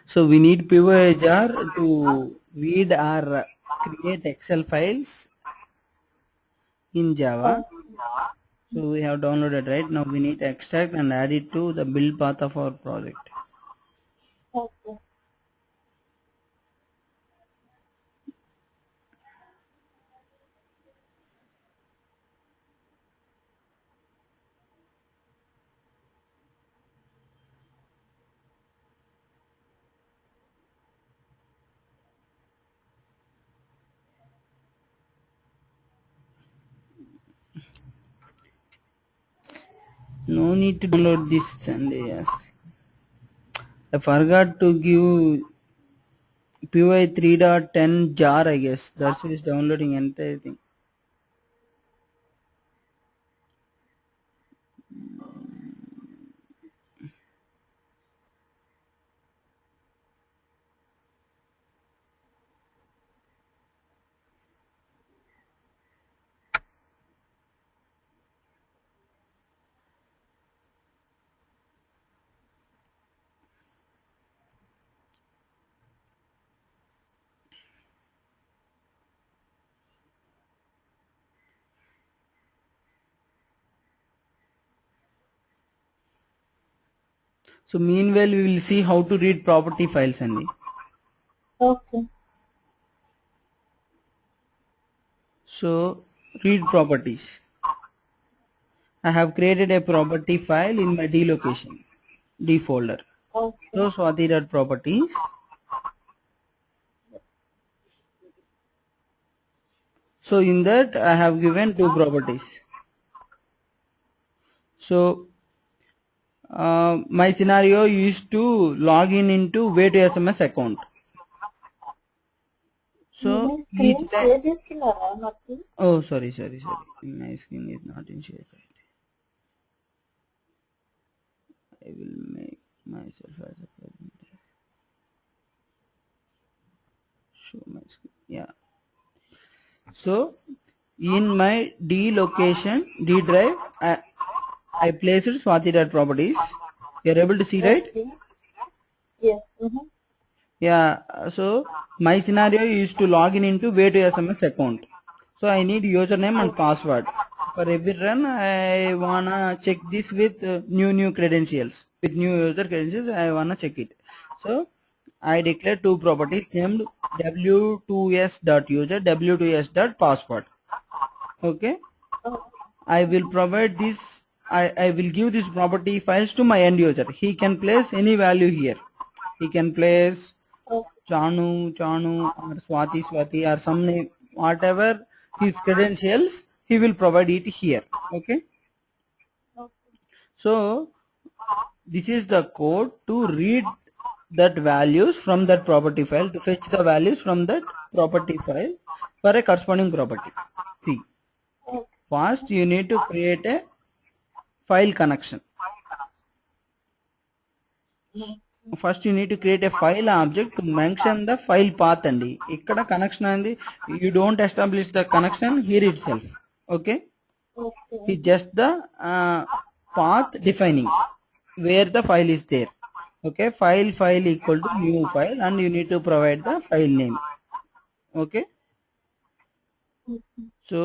So we need pivot to read or create Excel files in Java. So we have downloaded, right? Now we need to extract and add it to the build path of our project. Okay. No need to download this, and yes, I forgot to give PY 3.10 jar, I guess. That's why it's downloading entire thing. So meanwhile, we will see how to read property files, Andy. Okay. So read properties. I have created a property file in my D location, D folder. Okay. So Swati.properties. So in that I have given two properties. So my scenario is to log in into way to SMS account. So My each screen line. share చేస్తున్నారా నాకు? Oh, sorry. My screen is not in share. Right. I will make myself as a present. Show my screen. Yeah. So in my D location, D drive, I placed Swati.properties. You're able to see, right? Okay. Yes. Yeah. So my scenario is to log in into way to SMS account. So I need username and password. For every run, I wanna check this with new credentials. With new user credentials, I wanna check it. So I declare two properties named w2s.user, w2s.password. Okay. I will provide this. I will give this property files to my end user. He can place any value here. He can place Chanu, or Swati, or some name, whatever his credentials, he will provide it here. Okay. So this is the code to read that values from that property file, to fetch the values from that property file for a corresponding property. See, first you need to create a file connection. First you need to create a file object to mention the file path and ikkada connection and you don't establish the connection here itself. Okay. It's just the path defining where the file is there. Okay. File equal to new file and you need to provide the file name. Okay. So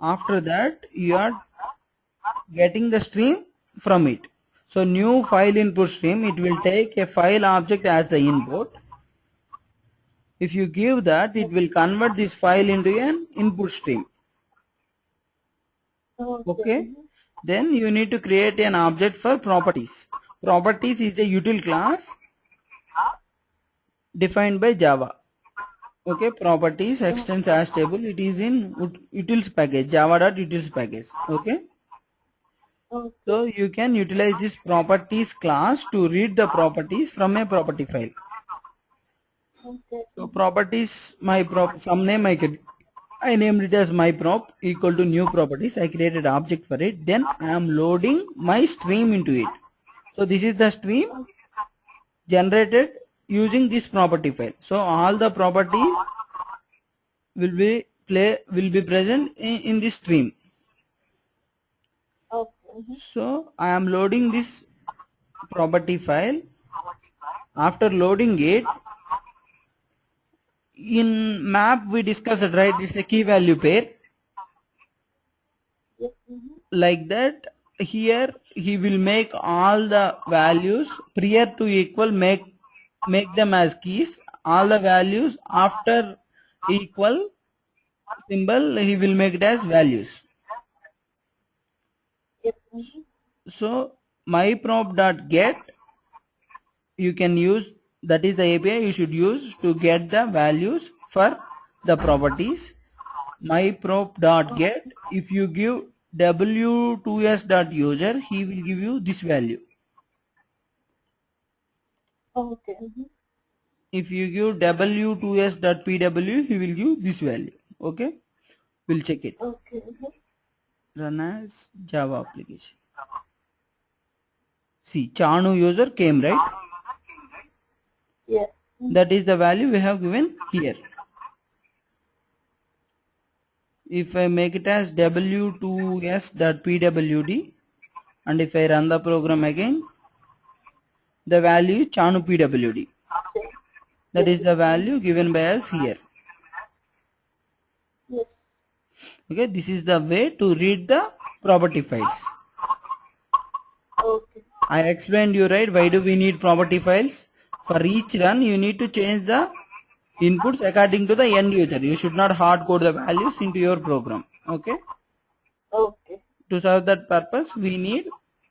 after that you are getting the stream from it. So new file input stream, it will take a file object as the input. If you give that, it will convert this file into an input stream. Okay. Then you need to create an object for properties. Properties is a util class defined by Java. Okay. Properties extends as table. It is in utils package, java.utils package. Okay. So you can utilize this properties class to read the properties from a property file. So properties, some name I named it as my prop equal to new properties. I created object for it. Then I am loading my stream into it. So this is the stream generated using this property file. So all the properties will be present in this stream. So I am loading this property file After loading it, in map we discussed, right? It's a key value pair. Yes. Like that, here he will make all the values prior to equal, make them as keys. All the values after equal symbol, he will make it as values. Yes. So myprop.get you can use, that is the API you should use to get the values for the properties. Myprop.get, if you give w2s.user, he will give you this value. Okay. If you give w2s.pw, he will give this value. Okay, we'll check it. Okay. Run as Java application. See, Chanu user came, right? Yes. That is the value we have given here. If I make it as w2s.pwd and if I run the program again, the value is Chanu pwd. That is the value given by us here. Yes. Okay, this is the way to read the property files. Okay. I explained you, right? Why do we need property files? For each run, you need to change the inputs according to the end user. You should not hard code the values into your program. Okay. Okay. To serve that purpose, we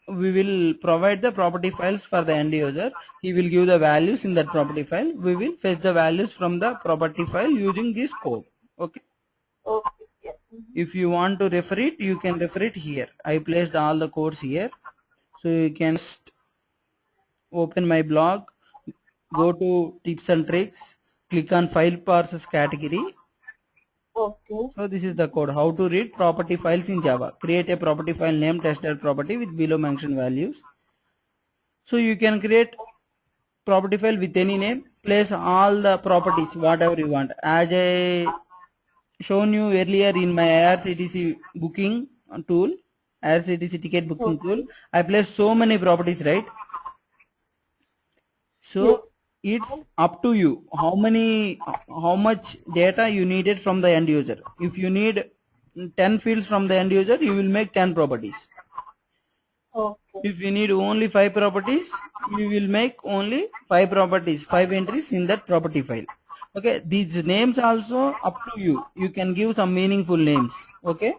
will provide the property files for the end user. He will give the values in that property file. We will fetch the values from the property file using this code. Okay. Okay. Yes. If you want to refer it, you can refer it here. I placed all the codes here. So you can just open my blog, go to tips and tricks, click on file parsers category. Okay. So this is the code, how to read property files in Java. Create a property file name test.property with below mentioned values. So you can create property file with any name, place all the properties, whatever you want. As I shown you earlier in my IRCTC booking tool, IRCTC ticket booking tool, Okay. I placed so many properties, right? Yes. So it's up to you how much data you needed from the end user. If you need 10 fields from the end user, you will make 10 properties. Okay. If you need only 5 properties, you will make only 5 properties, 5 entries in that property file. Okay, these names also up to you. You can give some meaningful names. Okay,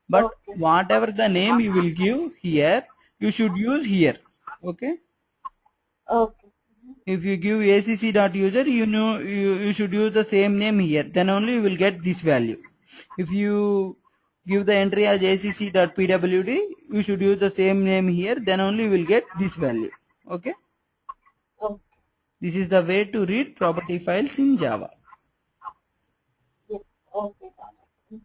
but Okay. whatever the name you will give here, you should use here. Okay. Okay. If you give acc.user, you should use the same name here. Then only you will get this value. If you give the entry as acc.pwd, you should use the same name here. Then only you will get this value. Okay. Okay. This is the way to read property files in Java. Yes. Okay. Got it.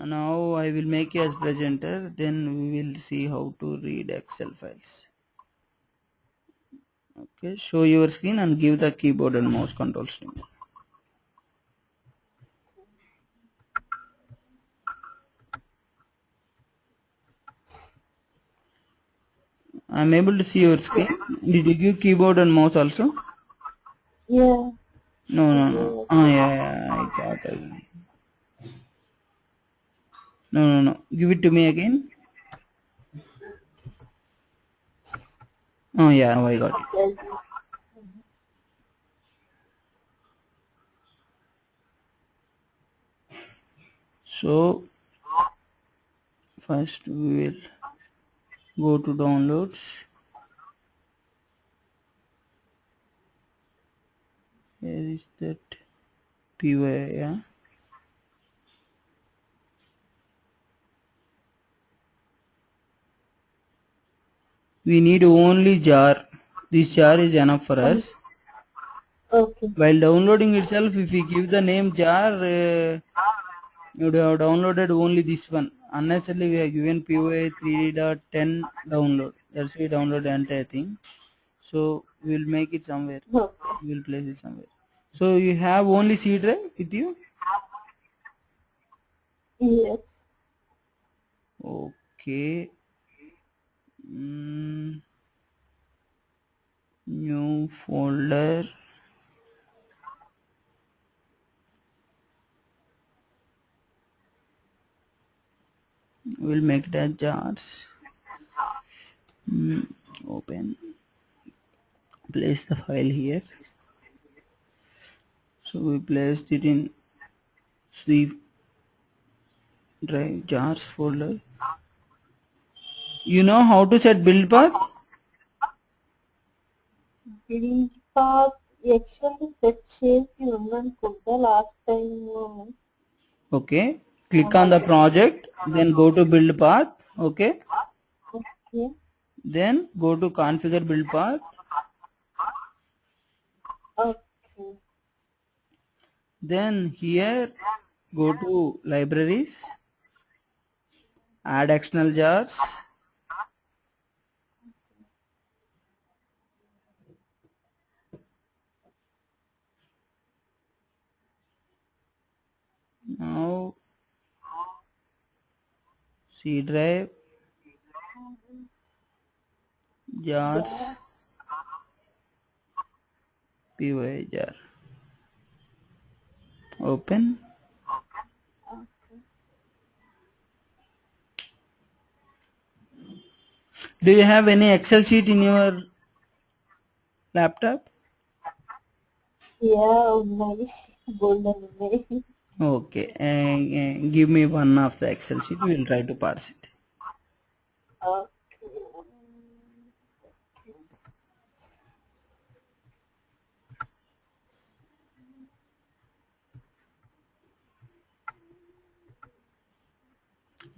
Now I will make you as presenter. Then we will see how to read Excel files. Okay. Show your screen and give the keyboard and mouse controls to me. I am able to see your screen. Did you give keyboard and mouse also? Yeah. No. Oh, yeah, I got it. No. Give it to me again. Oh, yeah, now I got it. Yes. So, first we will go to downloads. Here is that PY, yeah. We need only jar. This jar is enough for us. Okay. While downloading itself, if we give the name jar, you would have downloaded only this one. Unnecessarily, we have given PY 3.10 download. That's why we download the entire thing. So we'll make it somewhere. Okay. We'll place it somewhere. So you have only C drive with you? Yes. Okay. new folder. We'll make it as jars. Open, place the file here. So we placed it in C drive jars folder. You know how to set build path? Build path actually set చేసి ఉందనుకుంటా last time. Okay, click on the project, then go to build path. Okay, okay then go to configure build path, okay then here go to libraries, add external jars. Now C drive jars py jar, open. Do you have any Excel sheet in your laptop? Yeah ఉన్నాయి, golden ఉన్నాయి. Okay, give me one of the Excel sheet. We will try to parse it. Okay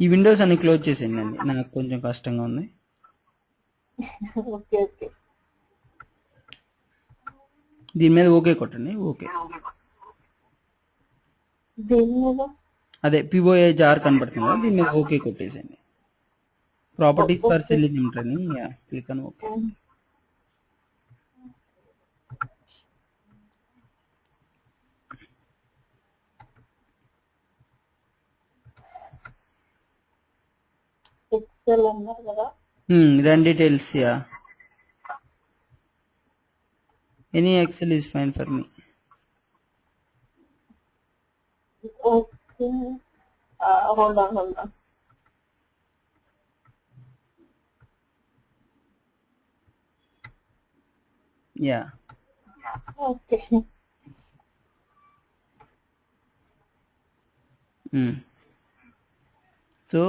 ఈ Windows అన్ని close చేసేయండి, నాకు కొంచెం కష్టంగా ఉంది. Okay okay దీని మీద ఓకే కొట్టండి. ఓకే, దేని మీద? అదే పిఓఏ జార్ కనబడుతుంది కదా, దీని మీద ఓకే కొట్టేసేయండి. Properties for okay selenium training, yeah click on okay. Excel అన్నారు కదా. Run details, yeah. Any Excel is fine for me. Okay hold on. Yeah. Okay So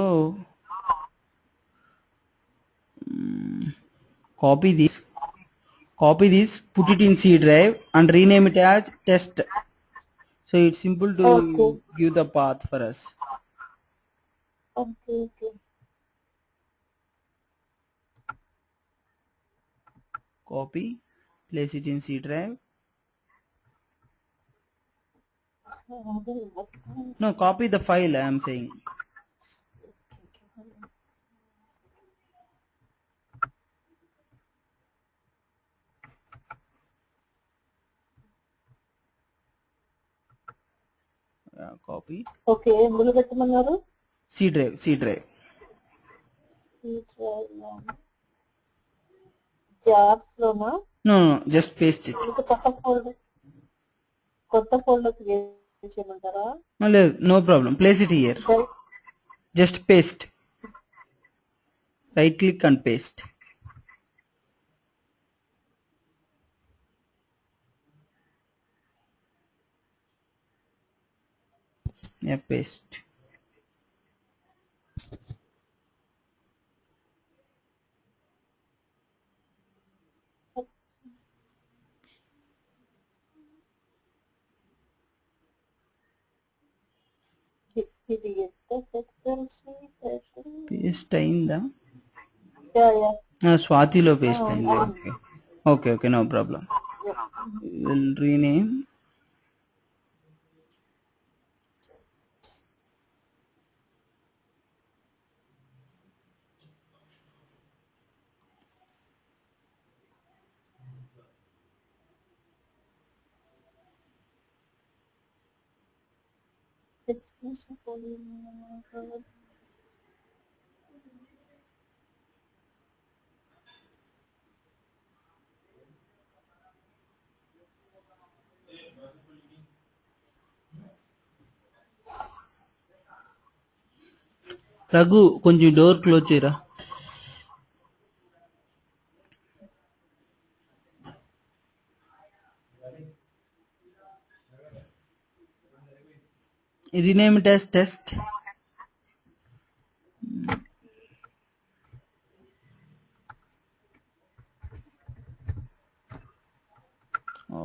copy this, put it in C drive and rename it as test. So it's simple to Okay. give the path for us. Okay okay Copy, place it in C drive. No, copy the file, I am saying. Copy. Okay ఎందులో పెట్టమన్నారు? C drive. Jobs లోనా? No, just paste it. ఇంకా కొత్త folder create చేయమంటారా? No problem, place it here. Just paste. Right click and paste. Yeah, paste. ఇది XL sheet. Paste అయిందా? Yeah స్వాతిలో paste అయింది. Okay, no problem. We'll rename. Raghu కొంచెం door close చేయరా. Rename it as test.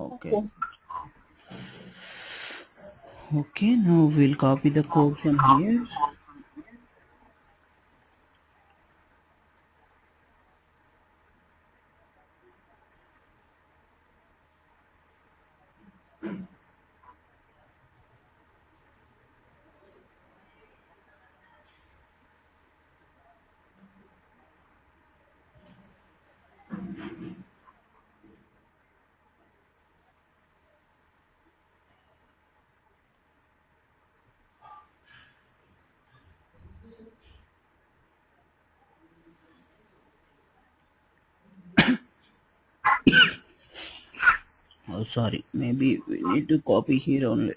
Okay. Okay, now we'll copy the code from here. Oh, sorry. Maybe we need to copy here only.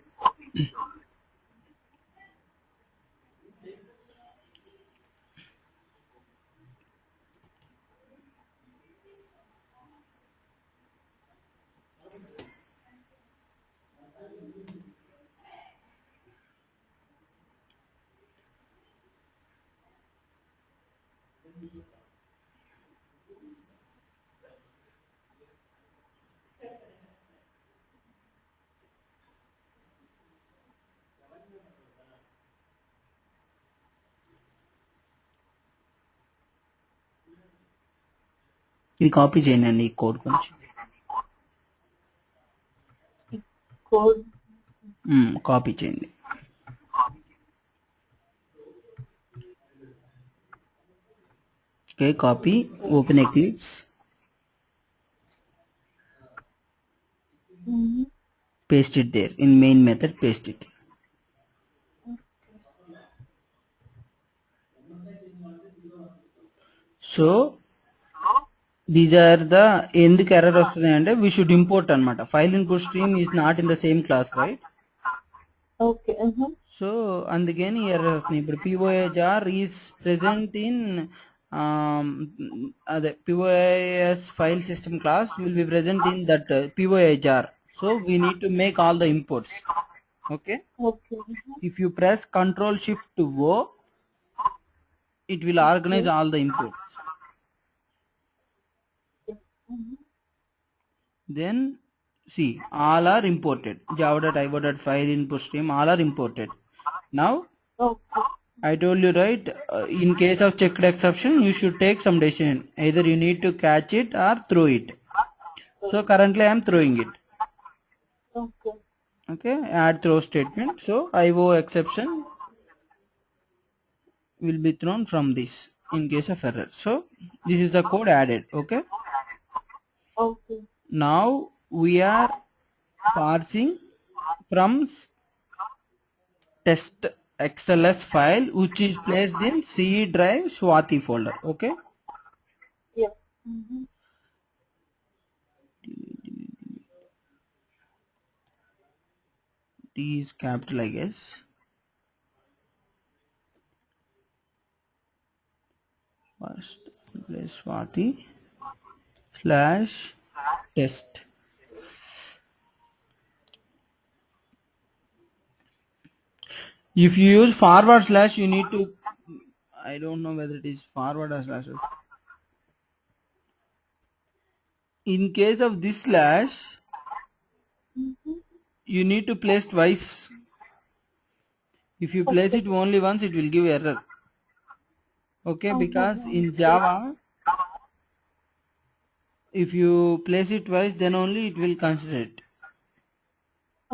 ఇది copy చేయండి ఈ code కొంచెం. Code copy చేయండి. Okay, copy, open Eclipse, paste it there in main method, paste it. So these are the ఎందుకు error వస్తున్నాయి అంటే we should import అన్నమాట. File input stream is not in the same class, right? Okay so అందుకని error వస్తుంది. ఇప్పుడు POIjar is present in అదే POIS file system class will be present in that POIjar. So we need to make all the imports. Okay. Okay If you press Control Shift to O, it will organize all the imports. Then see, all are imported. Java.io.file input stream, all are imported. Now okay I told you, right, in case of checked exception you should take some decision, either you need to catch it or throw it. So currently I am throwing it. Okay Okay, add throw statement. So IO exception will be thrown from this in case of error. So this is the code added. Okay, okay now we are parsing from test XLS file which is placed in C drive Swati folder. Okay, yeah T is capital, I guess. First place Swati / test. If you use forward slash, you need to, I don't know whether it is forward or slash. In case of this slash, you need to place twice. If you place it only once, it will give error. Okay, because in Java, if you place it twice, then only it will consider it.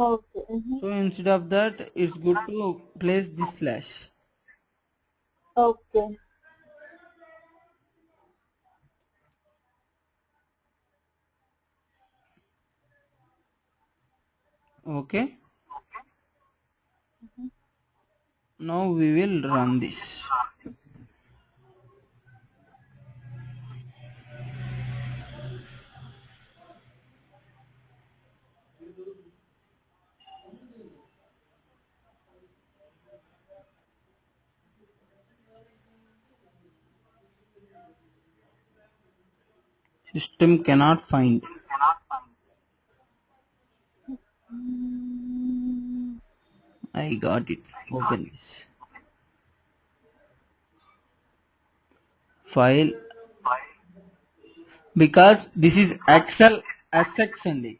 Okay So instead of that, it's good to place this slash. Okay Okay. Now we will run this. System cannot find. I got it. Open this. File. Because this is Excel SX అండి.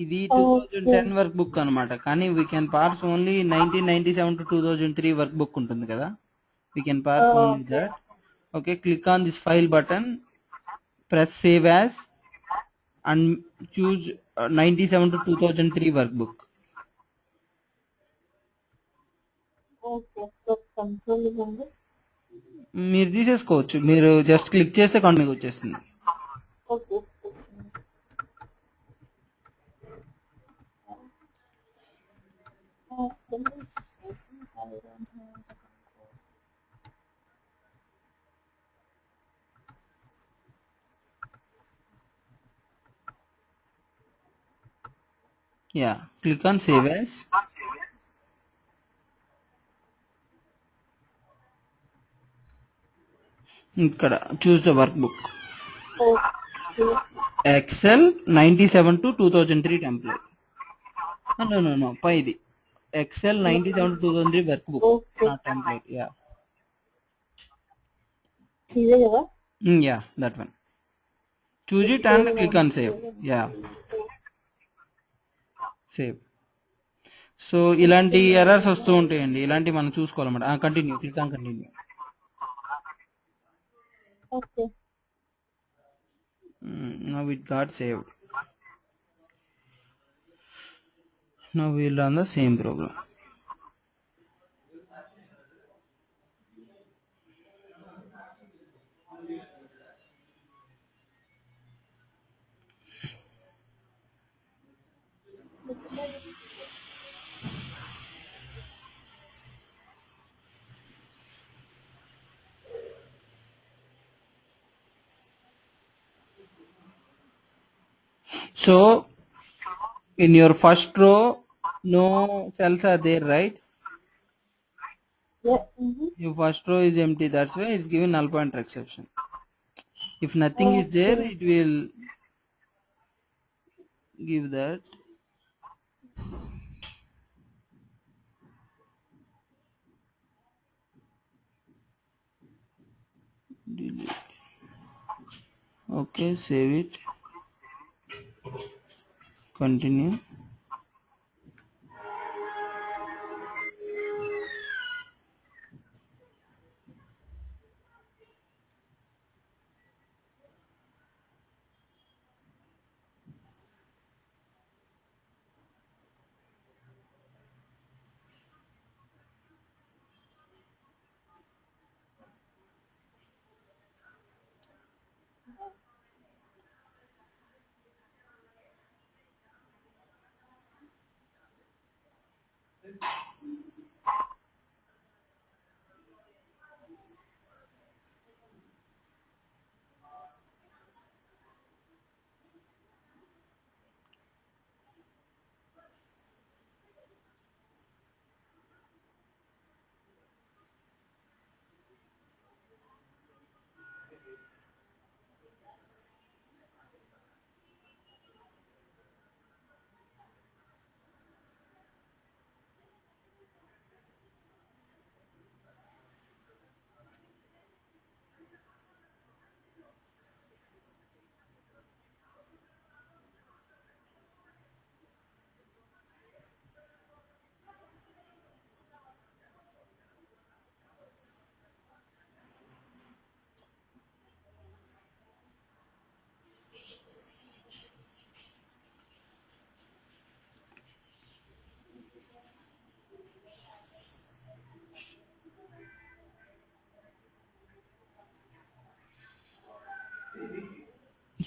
ఇది 2010 work book అనమాట. కానీ we can parse only 1997 to 2003 workbook ఉంటుంది కదా. We can parse only that. Okay, click on this file button, press save as and choose 97 to 2003 workbook. మీరు తీసేసుకోవచ్చు. మీరు just click చేస్తే కంటిన్యూ వచ్చేస్తుంది. Yeah, click on save as. ఇక్కడ choose the workbook. Excel 97 to 2003 template. No. పైది Excel 97 to 2003 workbook. Not template. Yeah. Yeah, that one. Choose it and click on save. Yeah. Save. So ఇలాంటి errors వస్తూ ఉంటాయండి. ఇలాంటి మనం చూసుకోవాలన్నమాట. Continue, click on continue. Now it got saved. Now we'll run the same program. So in your first row, no cells are there, right? Your first row is empty. That's why it's given null pointer exception. If nothing is there, it will give that. Delete. Okay, save it. Continue.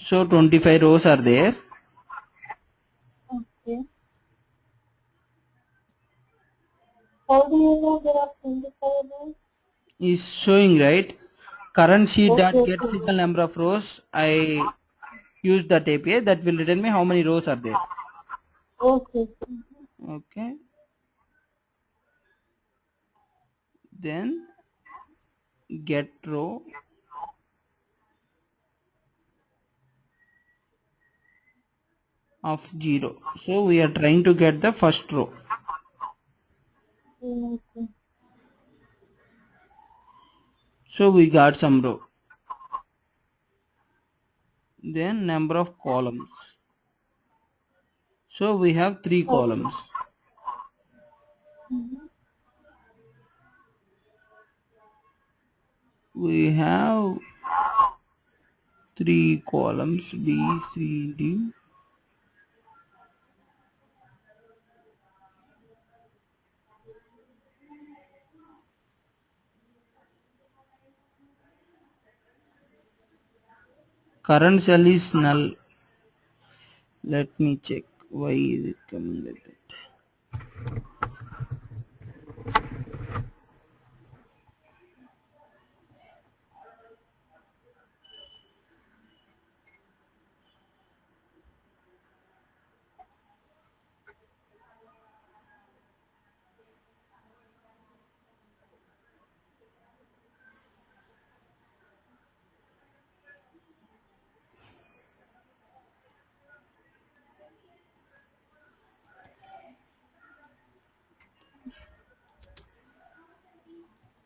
So 25 rows are there. Okay. How do you know there are 25 rows? Is showing, right? Current sheet dot get single number of rows. I use that API that will return me how many rows are there. Okay. Okay. Then get row. of 0. So we are trying to get the first row. Okay. So we got some row. Then number of columns. So we have 3 columns. We have 3 columns B, C, D. Current cell is null. Let me check why is it coming like that.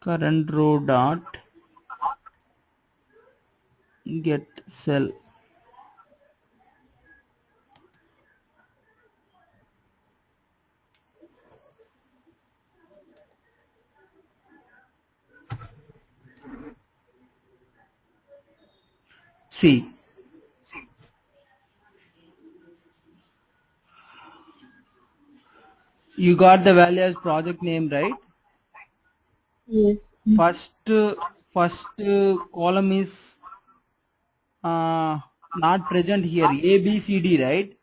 Current row dot get cell. See, you got the value as project name, right? Yes. First column is not present here. A, B, C, D, right?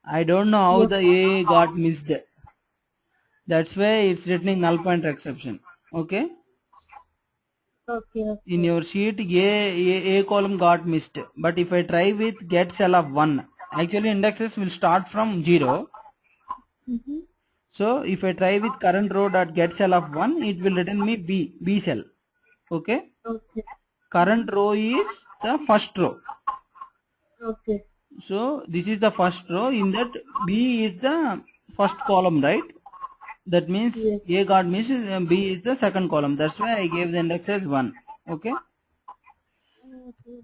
I don't know how Yep. the A got missed. That's why it's written in null pointer exception. Okay. Okay. In Okay. your sheet, A column got missed. But if I try with get cell of 1, actually indexes will start from 0. So if I try with current row dot get cell of 1, it will return me B cell. Okay. Okay. Current row is the first row. Okay. So this is the first row. In that B is the first column, right? That means Yes. A got missed, B is the second column. That's why I gave the index as 1. Okay. Okay.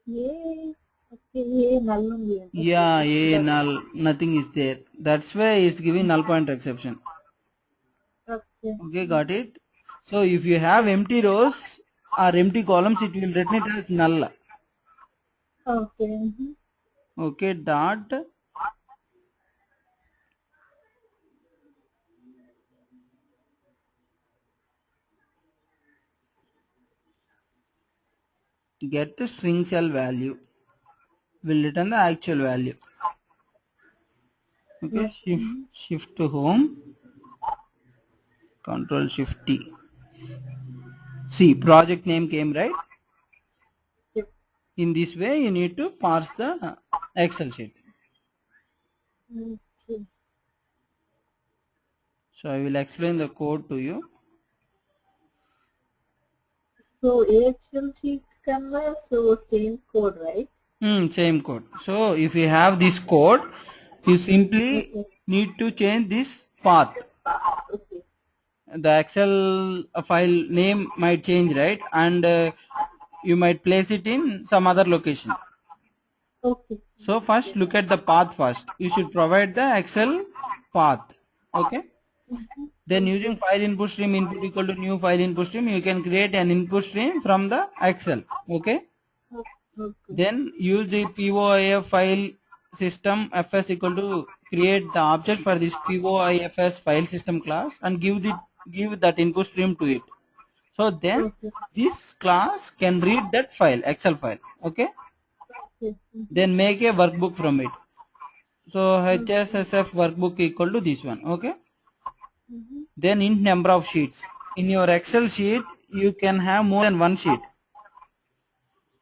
Yay. Okay. Yay. Null ఉంది అంటే Yeah, A null, nothing is there. That's why it's giving null pointer exception. Okay. Okay, got it. So if you have empty rows or empty columns, it will return it as null. Okay. Okay, dot get the string cell value will return the actual value. Okay, shift to home, control shift T. See, project name came, right? Yep. In this way, you need to parse the Excel sheet. Okay. So I will explain the code to you. So Excel sheet kalla so same code, right? Same code. So if you have this code, you simply Okay. need to change this path. Okay. The Excel file name might change, right? And you might place it in some other location. Okay. So first look at the path first. You should provide the Excel path. Okay. Then using file input stream input equal to new file input stream, you can create an input stream from the Excel. Okay. Okay. Then use the POIF file system fs equal to create the object for this POIFS file system class and give that input stream to it. So then Okay. this class can read that file, Excel file. Okay. Okay. Then make a workbook from it. So HSSF workbook equal to this one. Okay. Then int number of sheets. In your Excel sheet, you can have more than one sheet.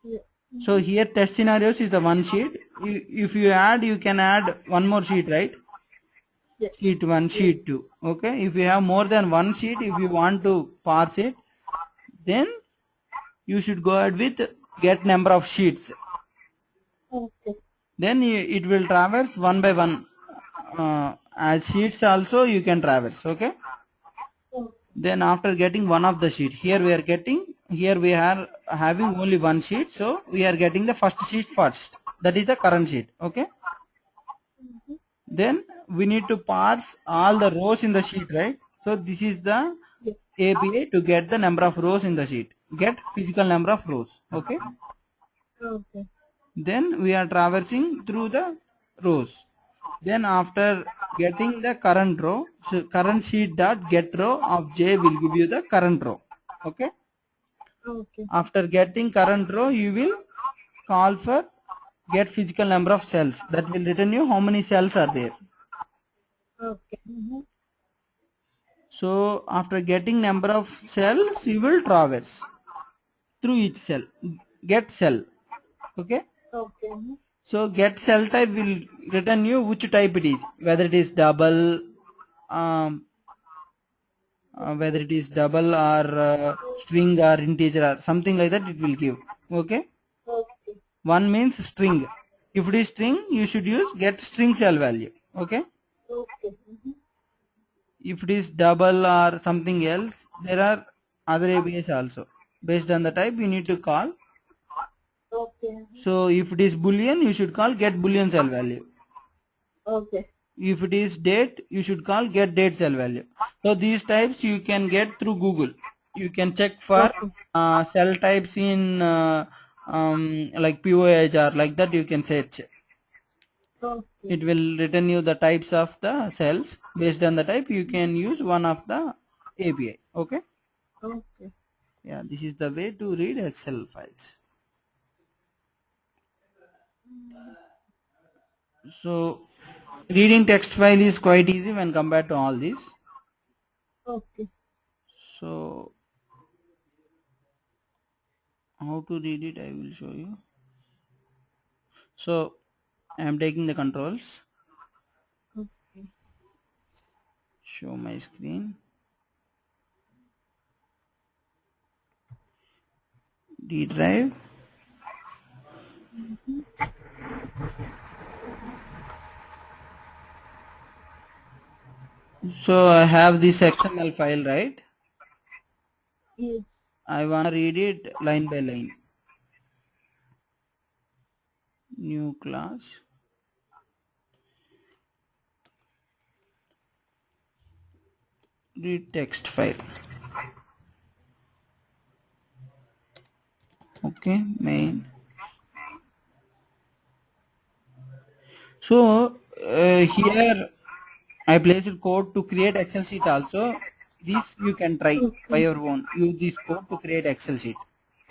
Yeah. So here test scenarios is the one sheet. If you add, you can add one more sheet, right? Yeah. Sheet 1, sheet 2. Okay. If you have more than one sheet, if you want to parse it, then you should go ahead with get number of sheets. Okay. Then it will traverse one by one. As sheets also you can traverse. Okay. Then after getting one of the sheet, here we are having only one sheet, so we are getting the first sheet first. That is the current sheet. Okay. Then we need to parse all the rows in the sheet, right? So this is the API to get the number of rows in the sheet. Get physical number of rows. Okay. Okay. Then we are traversing through the rows. Then after getting the current row, so current sheet dot get row of J will give you the current row. Okay. Okay. After getting current row, you will call for get physical number of cells. That will return you how many cells are there. Okay. So after getting number of cells, you will traverse through each cell. Get cell. Okay. Okay. So get cell type will return you which type it is, whether it is double, whether it is double or string or integer or something like that. It will give. Okay. Okay. One means string. If it is string, you should use get string cell value. Okay. Okay. If it is double or something else, there are other APIs also. Based on the type, you need to call. Okay. So if it is boolean, you should call get boolean cell value. Okay. If it is date, you should call get date cell value. So these types you can get through Google. You can check for cell types in like POH or like that. You can search. Okay. It will return you the types of the cells. Based on the type, you can use one of the API. Okay. Okay. Yeah, this is the way to read Excel files. So reading text file is quite easy when compared to all these. Okay. So how to read it, I will show you. So I am taking the controls. Okay. Show my screen. D drive. So I have this XML file, right? Yes. I want to read it line by line. New class. Read text file. Okay, main. So here I placed code to create Excel sheet also. This you can try by your own. Use this code to create Excel sheet.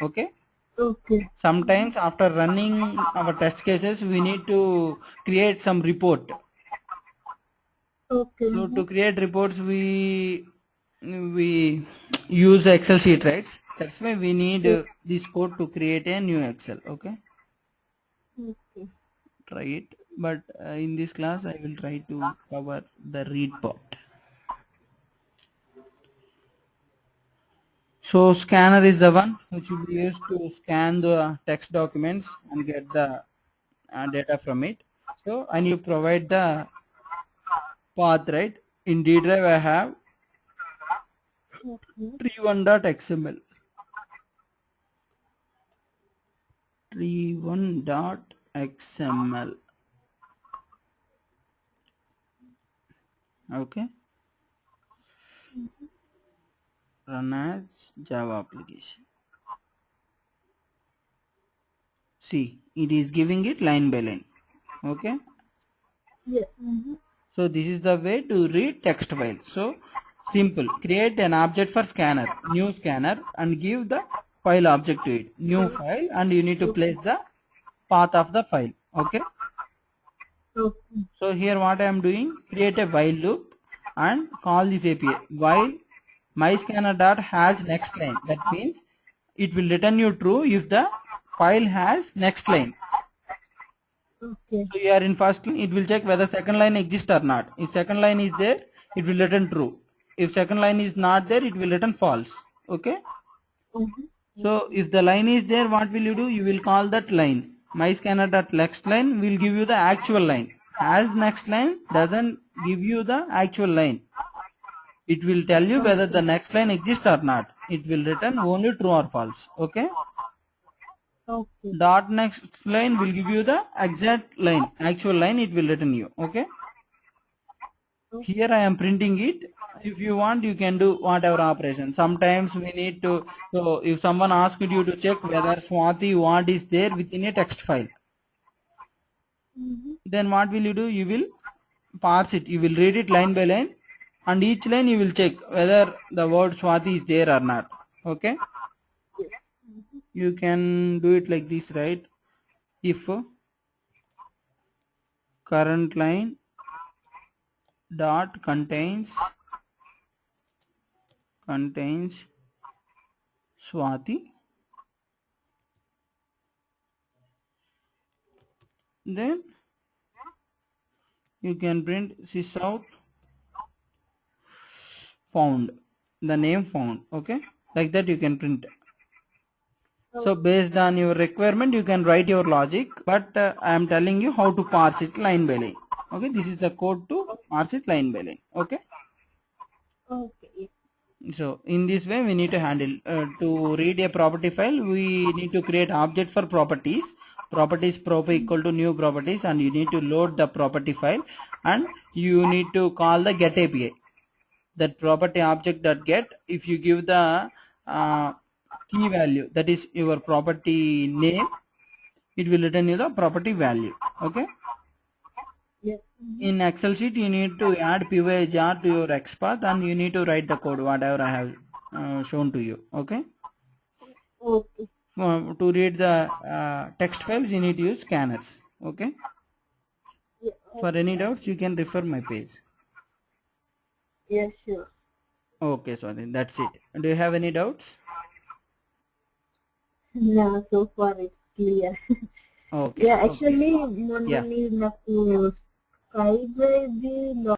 Okay. Okay. Sometimes after running our test cases, we need to create some report. Okay. So to create reports, we use Excel sheet, right? That's why we need this code to create a new Excel. Okay. Okay. Try it. But in this class, I will try to cover the read part. So scanner is the one which will be used to scan the text documents and get the data from it. So I need to provide the path, right? In D drive I have tree1.xml. Tree1.xml. Okay. Run as Java application. See, it is giving it line by line. Okay. Yeah. So this is the way to read text file. So simple. Create an object for scanner, new scanner, and give the file object to it. New file, and you need to place the path of the file. Okay. Okay. So here what I am doing, create a while loop and call this API while my scanner dot has next line. That means it will return you true if the file has next line. Okay. So you are in first line, it will check whether second line exists or not. If second line is there, it will return true. If second line is not there, it will return false. Okay. So if the line is there, what will you do? You will call that line. My scanner dot next line will give you the actual line. As next line doesn't give you the actual line. It will tell you whether the next line exists or not. It will return only true or false. Okay. Okay. Dot next line will give you the exact line, actual line it will return you. Okay. Here I am printing it. If you want, you can do whatever operation. Sometimes we need to, so if someone asked you to check whether Swati what is there within a text file, then what will you do? You will parse it. You will read it line by line, and each line you will check whether the word Swati is there or not. Okay. Yes. You can do it like this, right? If current line dot contains Swati, then you can print sysout found, the name found. Okay, like that you can print. So based on your requirement you can write your logic, but I am telling you how to parse it line by line. Okay, this is the code to parse it line by line. Okay. Okay. So in this way we need to handle, to read a property file we need to create object for properties. Properties equal to new properties, and you need to load the property file, and you need to call the get API. That property object dot get, if you give the key value, that is your property name, it will return you the property value. Okay. Yes. In Excel sheet you need to add jar to your XPath, and you need to write the code whatever I have shown to you. Okay. Okay. To read the text files you need to use scanners. Okay. Yeah. For any doubts you can refer my page. Yeah, sure. Okay, so that's it. Do you have any doubts? No, so far it's clear. Okay. Yeah, Okay. actually, మొన్న Yeah. మీరు నాకు SkyDrive